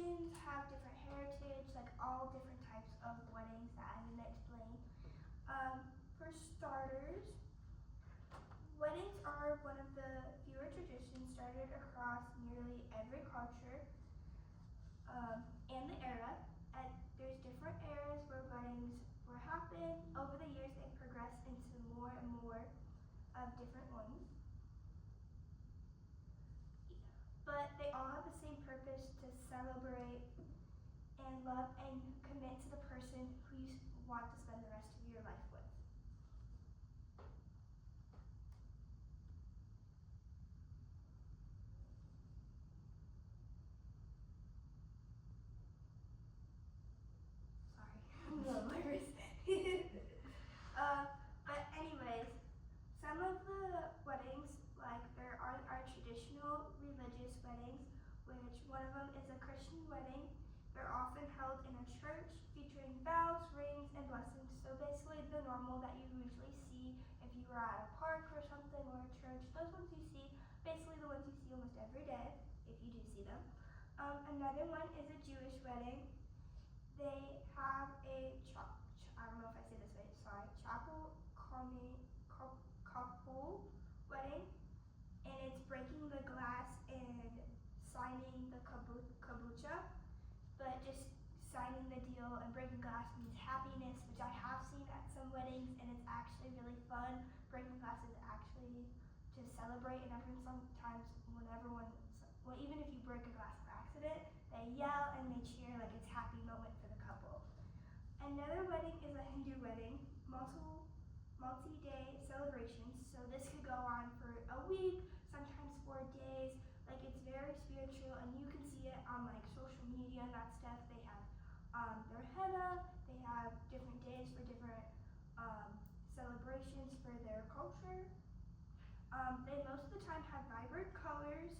religions have different heritage, like all different types of weddings that I'm going to explain. For starters, weddings are one of the fewer traditions started across nearly every culture and the era. There's different eras where weddings were happening. Over the years, they progressed into more and more of different ones. But they all have the same purpose, to celebrate and love and commit to the person who you want to spend the rest of your life with. Sorry, I'm a little nervous. But anyways, some of the weddings, like there are traditional religious weddings, which one of them is a Christian wedding. They're often held in a church, featuring vows, rings, and blessings. So basically the normal that you usually see if you were at a park or something, or a church. Those ones you see, basically the ones you see almost every day, if you do see them. Another one is a Jewish wedding. They have a I don't know if I say this right, sorry, chapel couple wedding, and it's breaking the glass and signing the kabucha, but just signing the deal and breaking glass means happiness, which I have seen at some weddings, and it's actually really fun. Breaking glass is actually to celebrate, and everyone sometimes, well, even if you break a glass by accident, they yell and they cheer like it's a happy moment for the couple. Another wedding is a Hindu wedding, multi-day celebrations. So this could go on for a week, sometimes 4 days. Like it's very spiritual, and you can see it on like social media and that stuff. They have their henna. They have different days for different celebrations for their culture. They most of the time have vibrant colors.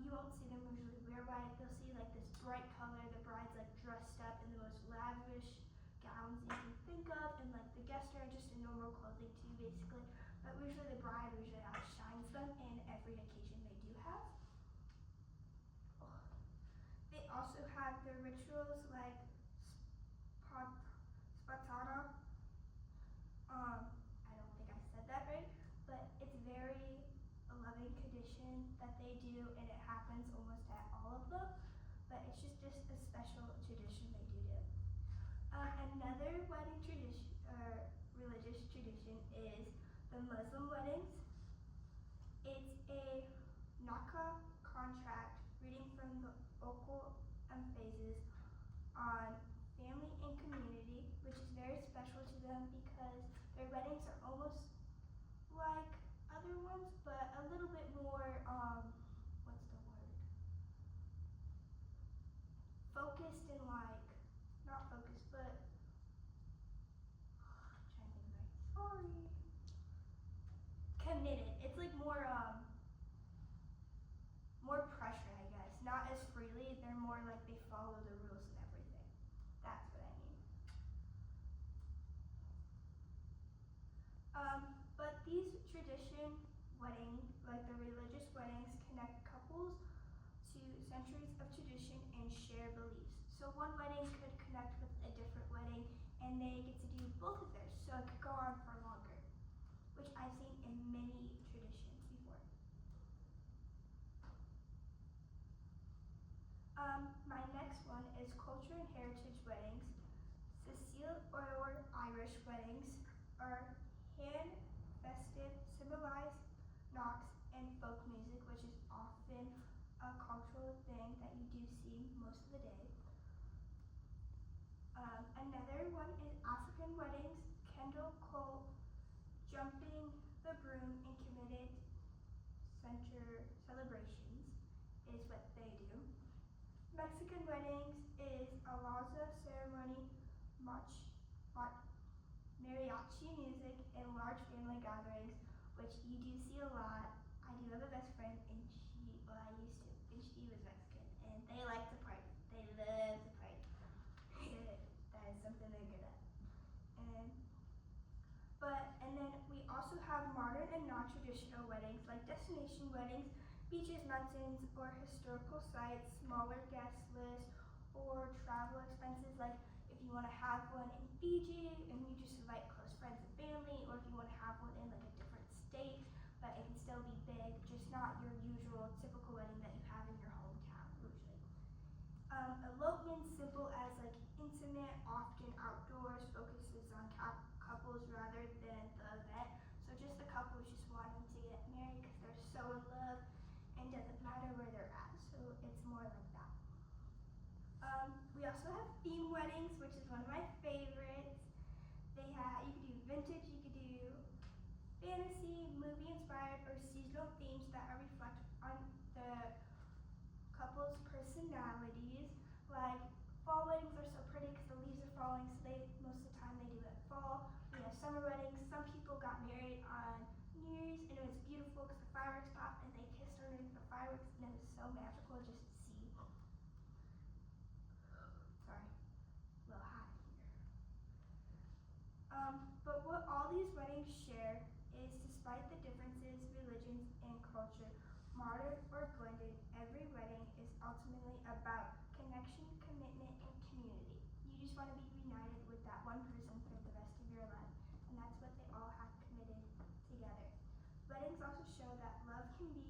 You won't see them usually wear white. They'll see like this bright color. The bride's like dressed up in the most lavish gowns you can think of, and like the guests are just in normal clothing too, basically. But usually the bride usually outshines them in every occasion they do have. They also have their rituals like spatana. I don't think I said that right, but it's very a loving tradition that they do, and it happens almost at all of them. But it's just a special tradition they do. Another wedding tradition or religious tradition is the Muslim weddings. It's a nakah contract reading from the vocal emphasis on family and community, which is very special to them because their weddings are almost like other ones, but a little bit more, what's the word? Focused and like, not focused, but, I'm trying to think right, sorry. Committed. It's like more pressure, I guess. Not as freely, they're more like they follow the rules and everything. That's what I mean. But these tradition weddings, like the religious weddings, connect couples to centuries of tradition and share beliefs. So one wedding could connect with a different wedding, and they get to do both of theirs, so it could go on for longer, which I've seen in many traditions before. My next one is culture and heritage weddings. Cecile or Irish weddings are hand festive, symbolize knocks and folk music, which is often a cultural thing that you do see most of the day. Another one is African weddings, Kendall Cole, jumping the broom and committed center celebrations is what they do. Mexican weddings is a Laza ceremony, mariachi music, and large family gatherings, which you do see a lot. I do have a best friend, and I used to, and she was Mexican, and they like to party. They love to party. That is something they're good at. And then we also have modern and non-traditional weddings, like destination weddings, beaches, mountains, or historical sites, smaller guest lists, or travel expenses, like if you want to have one in Fiji and you just invite close friends and family, or if you want to have one in like a different state, but it can still be big, just not your usual typical wedding that you have in your hometown usually. Elopement, simple as like intimate, often outdoors, focuses on couples rather than the event. So just the couples just wanting to get married because they're so in love and doesn't matter where they're at. So it's more like that. We also have theme weddings, which is one of my favorites. You could do vintage, you could do fantasy, movie inspired, or seasonal themes that reflect on the couples' personalities. Like fall weddings are so pretty because the leaves are falling, so most of the time they do it fall. We have summer weddings. Some people got married on New Year's and it was beautiful because the fireworks popped and they kissed underneath the fireworks and it was so magical just to see. Sorry, a little hot here. But what all these weddings share is, despite the differences, religions, and culture, modern or blended, every wedding is ultimately about connection, commitment, and community. You just want to be reunited with that one person for the rest of your life, and that's what they all have committed together. Weddings also show that love can be